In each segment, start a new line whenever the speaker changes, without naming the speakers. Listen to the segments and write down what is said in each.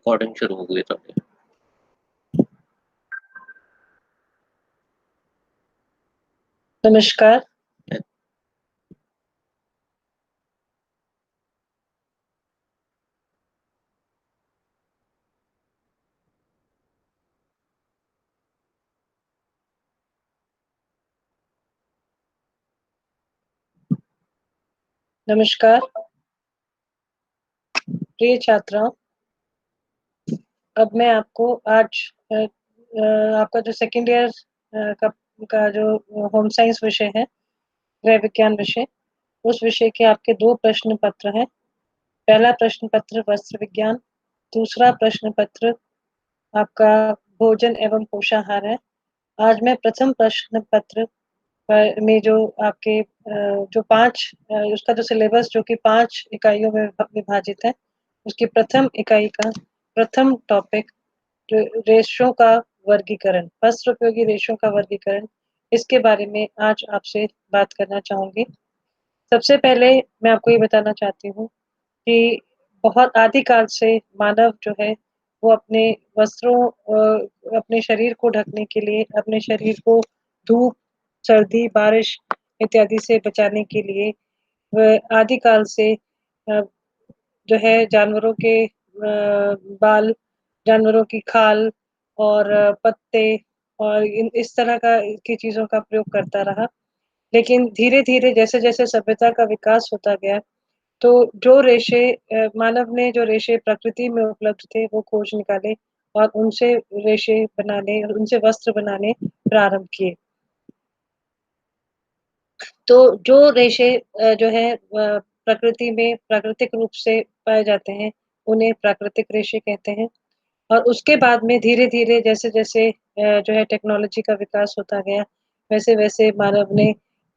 Recording शुरू हो गई ਤੁਹਾਡੀ।
नमस्कार। नमस्कार प्रिय छात्राओं, अब मैं आपको आज आपका जो सेकंड ईयर का जो होम साइंस विषय है, गृह विज्ञान विषय, उस विषय के आपके 2 प्रश्न पत्र हैं। पहला प्रश्न पत्र वस्त्र विज्ञान, दूसरा प्रश्न पत्र आपका भोजन एवं पोषाहार है। आज मैं प्रथम प्रश्न पत्र में जो आपके जो 5 उसका जो सिलेबस जो कि 5 इकाइयों में विभाजित है, उसकी प्रथम इकाई का प्रथम टॉपिक रेशों का वर्गीकरण, वस्त्र उपयोगी रेशों का वर्गीकरण, इसके बारे में आज आपसे बात करना चाहूँगी। सबसे पहले मैं आपको ये बताना चाहती हूँ कि बहुत आदिकाल से मानव जो है, वो अपने वस्त्रों अपने शरीर को ढकने के लिए, अपने शरीर को धूप, सर्दी, बारिश इत्यादि से बचाने के लिए आदिकाल से जो है जानवरों के बाल, जानवरों की खाल और पत्ते और इस तरह की चीज़ों का प्रयोग करता रहा। लेकिन धीरे-धीरे जैसे-जैसे सभ्यता का विकास होता गया, तो जो रेशे मानव ने जो रेशे प्रकृति में उपलब्ध थे, वो खोज निकाले और उनसे रेशे बनाने, उनसे वस्त्र बनाने प्रारंभ किए। तो जो रेशे जो है प्रकृति में प्राकृतिक रूप से पाए जाते हैं, उन्हें प्राकृतिक रेशे कहते हैं। और उसके बाद में धीरे-धीरे जैसे-जैसे जो है टेक्नोलॉजी का विकास होता गया, वैसे-वैसे मानव ने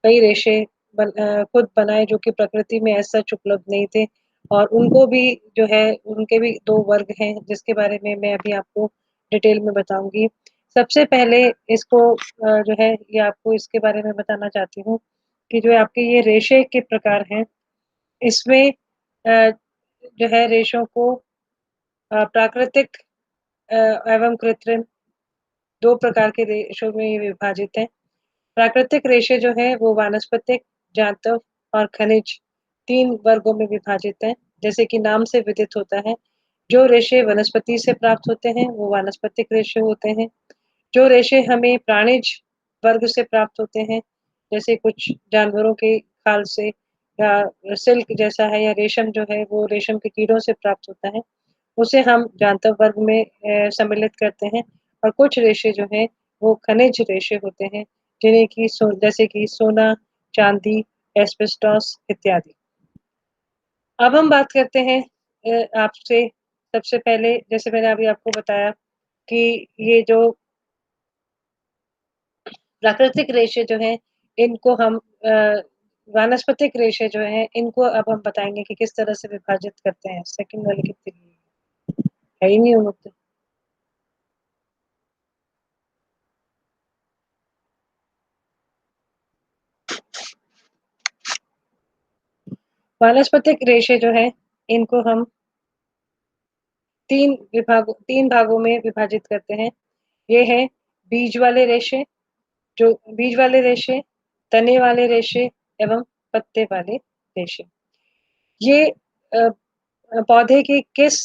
कई रेशे खुद बनाए जो कि प्रकृति में एज़ सच उपलब्ध नहीं थे और उनको भी जो है उनके भी 2 वर्ग हैं, जिसके बारे में मैं अभी आपको डिटेल में बताऊँगी। सबसे पहले इसको जो है ये आपको इसके बारे में बताना चाहती हूँ कि जो आपके ये रेशे के प्रकार हैं, इसमें जो है रेशों को प्राकृतिक एवं कृत्रिम 2 प्रकार के रेशों में ये विभाजित हैं। प्राकृतिक रेशे जो हैं वो वानस्पतिक, जातव और खनिज 3 वर्गों में विभाजित हैं। जैसे कि नाम से विदित होता है, जो रेशे वनस्पति से प्राप्त होते हैं, वो वानस्पतिक रेशे होते हैं। जो रेशे हमें प्राणिज वर्ग से प्राप्त होते हैं, जैसे कुछ जानवरों के खाल से या सिल्क जैसा है या रेशम जो है वो रेशम के कीड़ों से प्राप्त होता है, उसे हम जांतव वर्ग में सम्मिलित करते हैं और कुछ रेशे जो हैं वो खनिज रेशे होते हैं, जिन्हें कि जैसे कि सोना, चांदी, एस्बेस्टॉस इत्यादि। अब हम बात करते हैं आपसे सबसे पहले जैसे मैंने अभी आपको बताया कि ये जो प्राकृतिक रेशे जो हैं, इनको हम वानस्पतिक रेशे जो हैं, इनको अब हम बताएँगे कि किस तरह से विभाजित करते हैं। सेकंड वाले कितनी है ही नहीं वो लोग तो। वानस्पतिक रेशे जो हैं, इनको हम 3 भागों में विभाजित करते हैं। ये हैं बीज वाले रेशे, जो बीज वाले रेशे, तने वाले रेशे एवं पत्ते वाले रेशे। ये पौधे की किस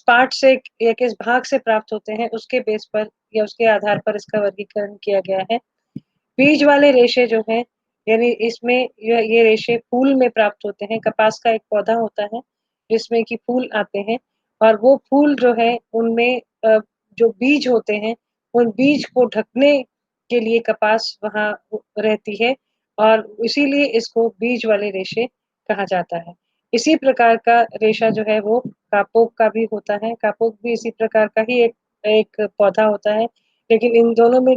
पार्ट से या किस भाग से प्राप्त होते हैं, उसके बेस पर या उसके आधार पर इसका वर्गीकरण किया गया है। बीज वाले रेशे जो हैं, यानी इसमें ये रेशे फूल में प्राप्त होते हैं। कपास का एक पौधा होता है, जिसमें कि फूल आते हैं और वो फूल जो है उनमें जो बीज होते हैं, उन बीज को ढकने के लिए कपास वहाँ रहती है और इसीलिए इसको बीज वाले रेशे कहा जाता है। इसी प्रकार का रेशा जो है वो कापोक का भी होता है। कापोक भी इसी प्रकार का ही एक एक पौधा होता है, लेकिन इन दोनों में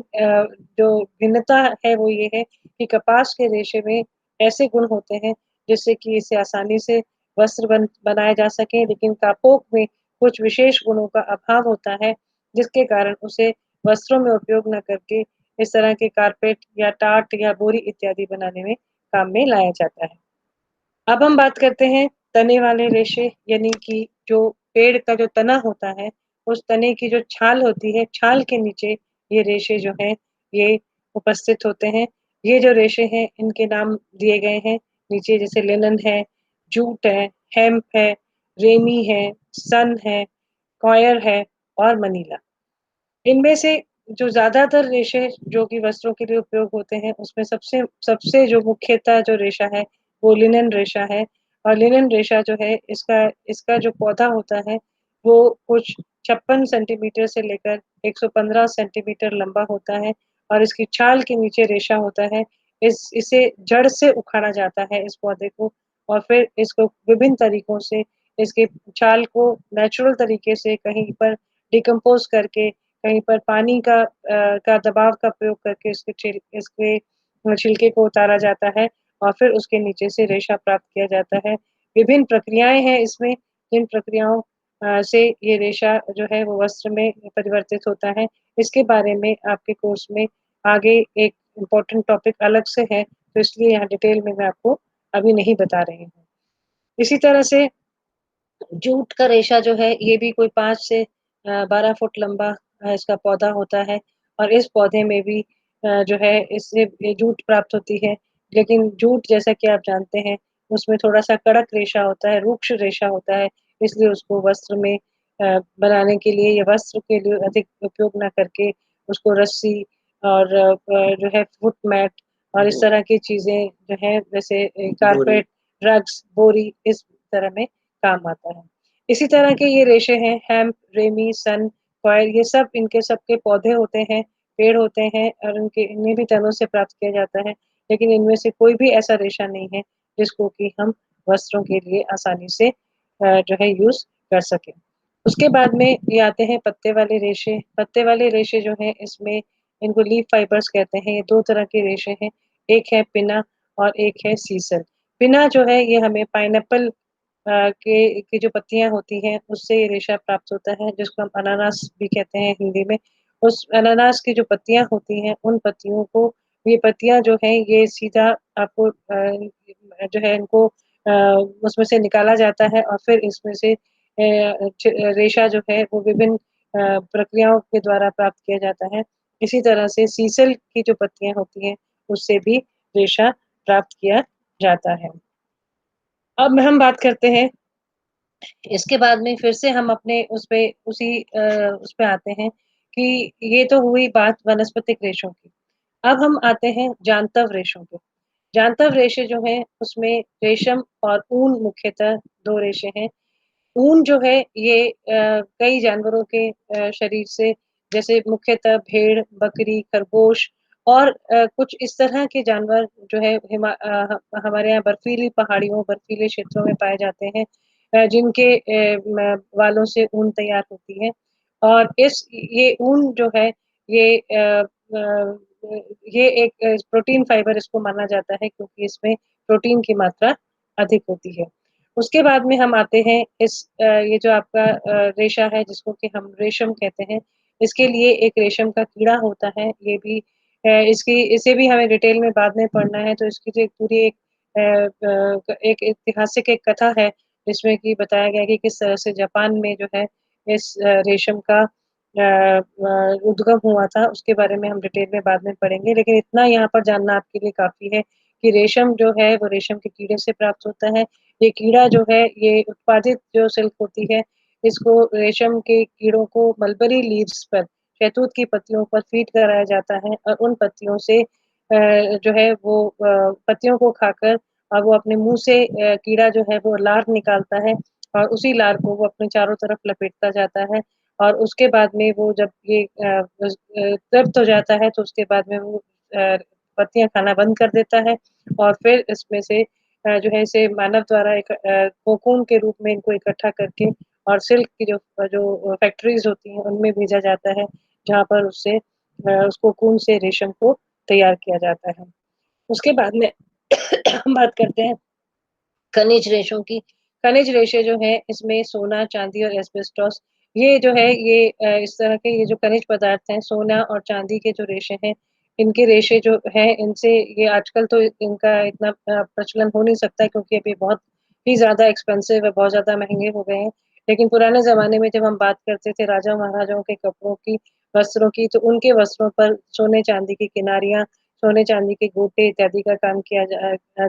जो भिन्नता है वो ये है कि कपास के रेशे में ऐसे गुण होते हैं जिससे कि इसे आसानी से वस्त्र बनाए जा सके, लेकिन कापोक में कुछ विशेष गुणों का अभाव होता है, जिसके कारण उसे वस्त्रों में उपयोग न करके इस तरह के कारपेट या टाट या बोरी इत्यादि बनाने में काम में लाया जाता है। अब हम बात करते हैं तने वाले रेशे यानी कि जो पेड़ का जो तना होता है, उस तने की जो छाल होती है, छाल के नीचे ये रेशे जो हैं, ये उपस्थित होते हैं। ये जो रेशे हैं, इनके नाम दिए गए हैं नीचे, जैसे लिनन है, जूट है, हेम्प है, रेमी है, सन है, कॉयर है और मनीला। इनमें से जो ज़्यादातर रेशे जो कि वस्त्रों के लिए उपयोग होते हैं, उसमें सबसे सबसे जो मुख्यतः जो रेशा है, वो लिनेन रेशा है और लिनेन रेशा जो है, इसका इसका जो पौधा होता है, वो कुछ 56 सेंटीमीटर से लेकर 115 सेंटीमीटर लंबा होता है और इसकी छाल के नीचे रेशा होता है। इसे जड़ से उखाड़ा जाता है इस पौधे को और फिर इसको विभिन्न तरीकों से इसकी छाल को नेचुरल तरीके से कहीं पर डिकम्पोज़ करके कहीं पर पानी का दबाव का प्रयोग करके इसके छिलके को उतारा जाता है और फिर उसके नीचे से रेशा प्राप्त किया जाता है। विभिन्न प्रक्रियाएँ हैं इसमें, जिन प्रक्रियाओं से ये रेशा जो है वो वस्त्र में परिवर्तित होता है। इसके बारे में आपके कोर्स में आगे एक इम्पोर्टेंट टॉपिक अलग से है, तो इसलिए यहाँ डिटेल में मैं आपको अभी नहीं बता रही हूँ। इसी तरह से जूट का रेशा जो है ये भी कोई 5 से 12 फुट लंबा इसका पौधा होता है और इस पौधे में भी जो है इससे ये जूट प्राप्त होती है। लेकिन जूट जैसा कि आप जानते हैं उसमें थोड़ा-सा कड़क रेशा होता है, रूक्ष रेशा होता है, इसलिए उसको वस्त्र में बनाने के लिए या वस्त्र के लिए अधिक उपयोग ना करके उसको रस्सी और जो है फुट मैट और इस तरह की चीज़ें जो हैं जैसे कारपेट, रग्स, बोरी इस तरह में काम आता है। इसी तरह के ये रेशे हैं हेम्प, रेमी, सन, कॉयर ये सब इनके सब के पौधे होते हैं, पेड़ होते हैं और इन्हें भी तनों से प्राप्त किया जाता है। लेकिन इनमें से कोई भी ऐसा रेशा नहीं है जिसको कि हम वस्त्रों के लिए आसानी से जो है यूज़ कर सकें। उसके बाद में ये आते हैं पत्ते वाले रेशे। पत्ते वाले रेशे जो हैं इसमें इनको लीफ फाइबर्स कहते हैं। ये 2 तरह के रेशे हैं, एक है पिना और एक है सीसल। पिना जो है ये हमें पाइनएप्पल के की जो पत्तियाँ होती हैं, उससे ये रेशा प्राप्त होता है, जिसको हम अनानास भी कहते हैं हिंदी में। उस अनानास की जो पत्तियाँ होती हैं, उन पत्तियों को ये पत्तियाँ जो हैं, ये सीधा आपको जो है इनको उसमें से निकाला जाता है और फिर इसमें से रेशा जो है, वो विभिन्न प्रक्रियाओं के द्वारा प्राप्त किया जाता है। इसी तरह से सीसल की जो पत्तियाँ होती हैं, उससे भी रेशा प्राप्त किया जाता है। अब हम बात करते हैं इसके बाद में फिर से हम अपने उस पे आते हैं कि ये तो हुई बात वनस्पतिक रेशों की। अब हम आते हैं जांतव रेशों पे। जांतव रेशे जो हैं उसमें रेशम और ऊन मुख्यतः 2 रेशे हैं। ऊन जो है ये कई जानवरों के शरीर से जैसे मुख्यतः भेड़, बकरी, खरगोश और कुछ इस तरह के जानवर जो है हमारे यहाँ बर्फीली पहाड़ियों, बर्फीले क्षेत्रों में पाए जाते हैं जिनके बालों से ऊन तैयार होती है और ये ऊन जो है ये ये एक प्रोटीन फाइबर इसको माना जाता है क्योंकि इसमें प्रोटीन की मात्रा अधिक होती है। उसके बाद में हम आते हैं ये जो आपका रेशा है जिसको कि हम रेशम कहते हैं, इसके लिए एक रेशम का कीड़ा होता है, ये भी इसकी इसे भी हमें डिटेल में बाद में पढ़ना है, तो इसकी जो एक पूरी एक ऐतिहासिक एक कथा है, जिसमें कि बताया गया है कि किस तरह से जापान में जो है इस रेशम का उद्गम हुआ था, उसके बारे में हम डिटेल में बाद में पढ़ेंगे, लेकिन इतना यहाँ पर जानना आपके लिए काफ़ी है कि रेशम जो है वो रेशम के कीड़े से प्राप्त होता है। ये कीड़ा जो है ये उत्पादित जो सिल्क होती है, इसको रेशम के कीड़ों को मलबरी लीव्स पर, शहतूत की पत्तियों पर फीड कराया जाता है और उन पत्तियों से जो है वो पत्तियों को खाकर वो अपने मुँह से कीड़ा जो है वो लार निकालता है और उसी लार को वो अपने चारों तरफ लपेटता जाता है और उसके बाद में वो जब ये तृप्त हो जाता है तो उसके बाद में वो पत्तियाँ खाना बंद कर देता है और फिर इसमें से जो है इसे मानव द्वारा एक कोकून के रूप में इनको इकट्ठा करके और सिल्क की जो फैक्ट्रीज़ होती हैं उनमें भेजा जाता है, जहाँ पर उस कोकून से रेशम को तैयार किया जाता है। उसके बाद में हम बात करते हैं खनिज रेशों की। खनिज रेशे जो हैं इसमें सोना, चाँदी और एस्बेस्टॉस ये जो है ये इस तरह के ये जो खनिज पदार्थ हैं, सोना और चाँदी के जो रेशे हैं, इनके रेशे जो हैं इनसे ये आजकल तो इनका इतना प्रचलन हो नहीं सकता है क्योंकि अभी बहुत ही ज़्यादा एक्सपेंसिव है, बहुत ज़्यादा महँगे हो गए हैं। लेकिन पुराने ज़माने में जब हम बात करते थे राजा-महाराजाओं के कपड़ों की, वस्त्रों की, तो उनके वस्त्रों पर सोने-चांदी की किनारियाँ, सोने-चांदी के गोटे इत्यादि का काम किया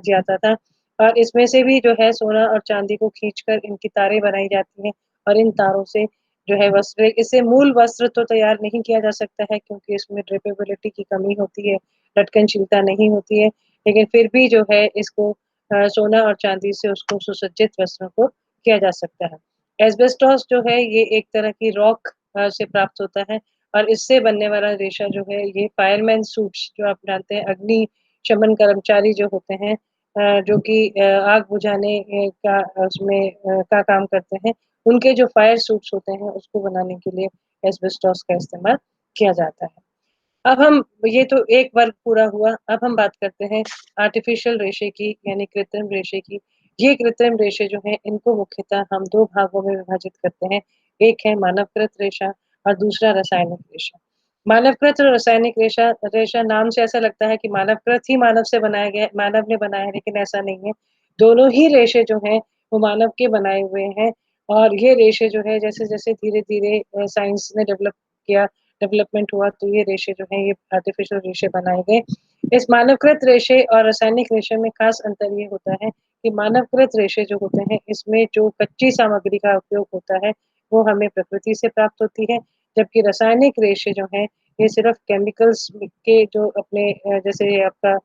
जाता था और इसमें से भी जो है सोना और चांदी को खींचकर इनकी तारें बनाई जाती हैं और इन तारों से जो है वस्त्र इससे मूल वस्त्र तो तैयार नहीं किया जा सकता है क्योंकि इसमें ड्रेपेबिलिटी की कमी होती है, लटकनशीलता नहीं होती है, लेकिन फिर भी जो है इसको सोना और चांदी से उसको सुसज्जित वस्त्रों को किया जा सकता है। एस्बेस्टॉस जो है ये एक तरह की रॉक से प्राप्त होता है और इससे बनने वाला रेशा जो है ये फायरमैन सूट्स जो आप जानते हैं अग्निशमन कर्मचारी जो होते हैं जो कि आग बुझाने का उसमें का काम करते हैं, उनके जो फायर सूट्स होते हैं उसको बनाने के लिए एस्बेस्टॉस का इस्तेमाल किया जाता है। अब हम ये तो एक वर्ग पूरा हुआ, अब हम बात करते हैं आर्टिफ़िशियल रेशे की यानी कृत्रिम रेशे की। ये कृत्रिम रेशे जो हैं इनको मुख्यतः हम 2 भागों में विभाजित करते हैं। एक है मानवकृत रेशा और दूसरा रासायनिक रेशा। मानवकृत और रासायनिक रेशा रेशा नाम से ऐसा लगता है कि मानवकृत ही मानव से बनाया गया है, मानव ने बनाया है लेकिन ऐसा नहीं है। दोनों ही रेशे जो हैं वो मानव के बनाए हुए हैं और ये रेशे जो है जैसे-जैसे धीरे-धीरे साइंस ने डेवलपमेंट हुआ तो ये रेशे जो हैं ये आर्टिफ़िशियल रेशे बनाए गए। इस मानवकृत रेशे और रासायनिक रेशे में ख़ास अंतर ये होता है कि मानवकृत रेशे जो होते हैं इसमें जो कच्ची सामग्री का उपयोग होता है, वो हमें प्रकृति से प्राप्त होती है, जबकि रासायनिक रेशे जो हैं ये सिर्फ़ केमिकल्स के जो अपने जैसे आपका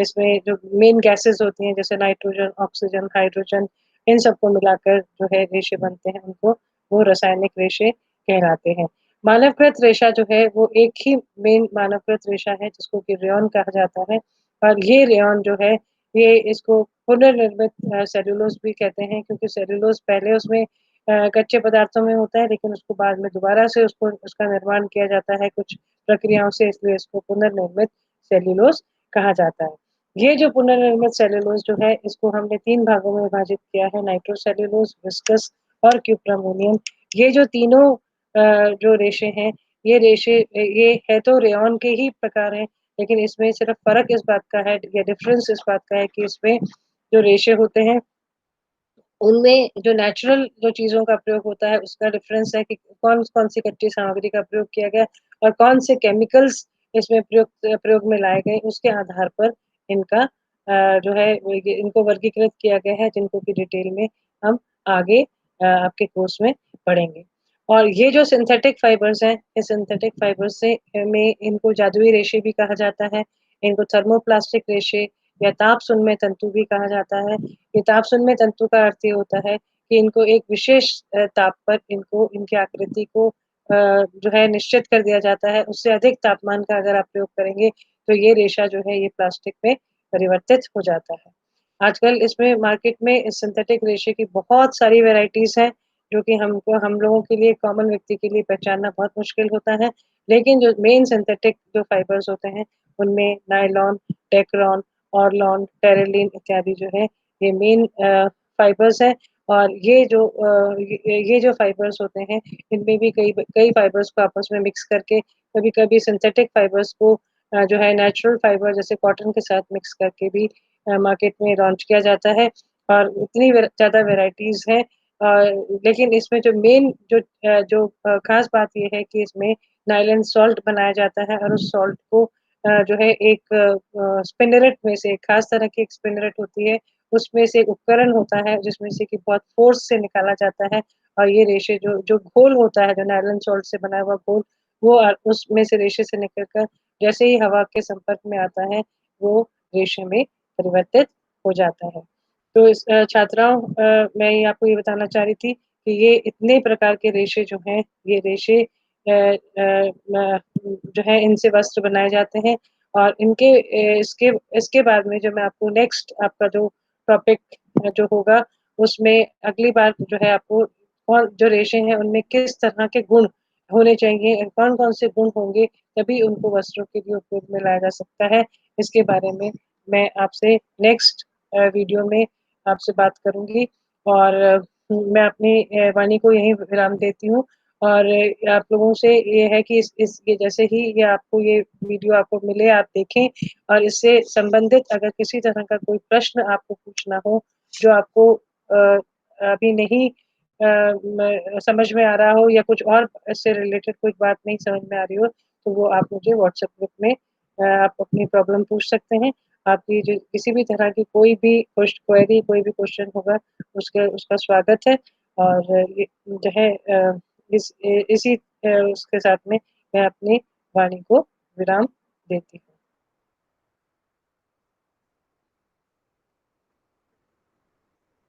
इसमें जो मेन गैसेज़ होती हैं जैसे नाइट्रोजन, ऑक्सीजन, हाइड्रोजन इन सबको मिलाकर जो है रेशे बनते हैं उनको वो रासायनिक रेशे कहलाते हैं। मानवकृत रेशा जो है वो एक ही मेन मानवकृत रेशा है जिसको कि रेयॉन कहा जाता है और ये रेयॉन जो है ये इसको पुनर्निर्मित सेल्युलोज़ भी कहते हैं क्योंकि सेल्युलोज़ पहले उसमें कच्चे पदार्थों में होता है लेकिन उसको बाद में दोबारा से उसको उसका निर्माण किया जाता है कुछ प्रक्रियाओं से इसलिए इसको पुनर्निर्मित सेल्युलोज़ कहा जाता है। ये जो पुनर्निर्मित सेल्युलोज़ जो है इसको हमने 3 भागों में विभाजित किया है नाइट्रोसेल्युलोज़, विस्कस और क्यूप्रामोनियम। ये जो तीनों जो रेशे हैं, ये है तो रेयॉन के ही प्रकार हैं, लेकिन इसमें सिर्फ़ फ़र्क इस बात का है या डिफ़रेंस इस बात का है कि इसमें जो रेशे होते हैं उनमें जो नेचुरल जो चीज़ों का प्रयोग होता है, उसका डिफ़रेंस है कि कौन-कौन सी कच्ची सामग्री का प्रयोग किया गया और कौन से केमिकल्स इसमें प्रयोग में लाए गए, उसके आधार पर इनका जो है वो ये इनको वर्गीकृत किया गया है, जिनको कि डिटेल में हम आगे आपके कोर्स में पढ़ेंगे। और ये जो सिंथेटिक फाइबर्स हैं, इस सिंथेटिक फाइबर्स से में इनको जादुई रेशे भी कहा जाता है, इनको थर्मोप्लास्टिक रेशे या ताप सुन्मय तंतु भी कहा जाता है। ये ताप सुन्मय तंतु का अर्थ ये होता है कि इनको एक विशेष ताप पर इनको इनकी आकृति को जो है निश्चित कर दिया जाता है। उससे अधिक तापमान का अगर आप प्रयोग करेंगे, तो ये रेशा जो है ये प्लास्टिक में परिवर्तित हो जाता है। आजकल इसमें मार्केट में इस सिंथेटिक रेशे की बहुत सारी वैराइटीज़ हैं, जो कि हम लोगों के लिए कॉमन व्यक्ति के लिए पहचानना बहुत मुश्किल होता है। लेकिन जो मेन सिंथेटिक जो फाइबर्स होते हैं, उनमें नायलॉन, टेक्रोन, ऑरलॉन, टेरिलीन इत्यादि जो है ये मेन फाइबर्स हैं और ये जो फाइबर्स होते हैं, इनमें भी कई फाइबर्स को आपस में मिक्स करके कभी-कभी सिंथेटिक फाइबर्स को जो है नेचुरल फाइबर जैसे कॉटन के साथ मिक्स करके भी मार्केट में लॉन्च किया जाता है और इतनी ज़्यादा वैराइटीज़ हैं लेकिन इसमें जो मेन ख़ास बात ये है कि इसमें नायलॉन सॉल्ट बनाया जाता है और उस सॉल्ट को जो है एक स्पिनरेट में से ख़ास तरह की एक स्पिनरेट होती है, उसमें से एक उपकरण होता है जिसमें से कि बहुत फ़ोर्स से निकाला जाता है और ये रेशे जो जो घोल होता है, जो नायलॉन सॉल्ट से बना हुआ घोल, वो उसमें से रेशे से निकल कर जैसे ही हवा के संपर्क में आता है, वो रेशे में परिवर्तित हो जाता है। तो छात्राओं मैं ये आपको ये बताना चाह रही थी कि ये इतने प्रकार के रेशे जो हैं, ये रेशे म जो है इनसे वस्त्र बनाए जाते हैं और इसके बाद में जो मैं आपको नेक्स्ट आपका जो टॉपिक जो होगा, उसमें अगली बार जो है आपको कौन जो रेशे हैं, उनमें किस तरह के गुण होने चाहिए, कौन-कौन से गुण होंगे, तभी उनको वस्त्रों के लिए उपयोग में लाया जा सकता है। इसके बारे में मैं आपसे नेक्स्ट वीडियो में आपसे बात करूँगी और मैं अपनी वाणी को यहीं विराम देती हूँ और आप लोगों से ये है कि इस ये जैसे ही ये आपको ये वीडियो आपको मिले आप देखें और इससे संबंधित अगर किसी तरह का कोई प्रश्न आपको पूछना हो, जो आपको अभी नहीं समझ में आ रहा हो या कुछ और इससे रिलेटेड कोई बात नहीं समझ में आ रही हो, तो वो आप मुझे व्हाट्सएप ग्रुप में आप अपनी प्रॉब्लम पूछ सकते हैं। आपकी जो किसी भी तरह की कोई भी क्वेरी, कोई भी क्वेश्चन होगा, उसका स्वागत है और ये जो है इसी उसके साथ में मैं अपनी वाणी को विराम देती हूँ।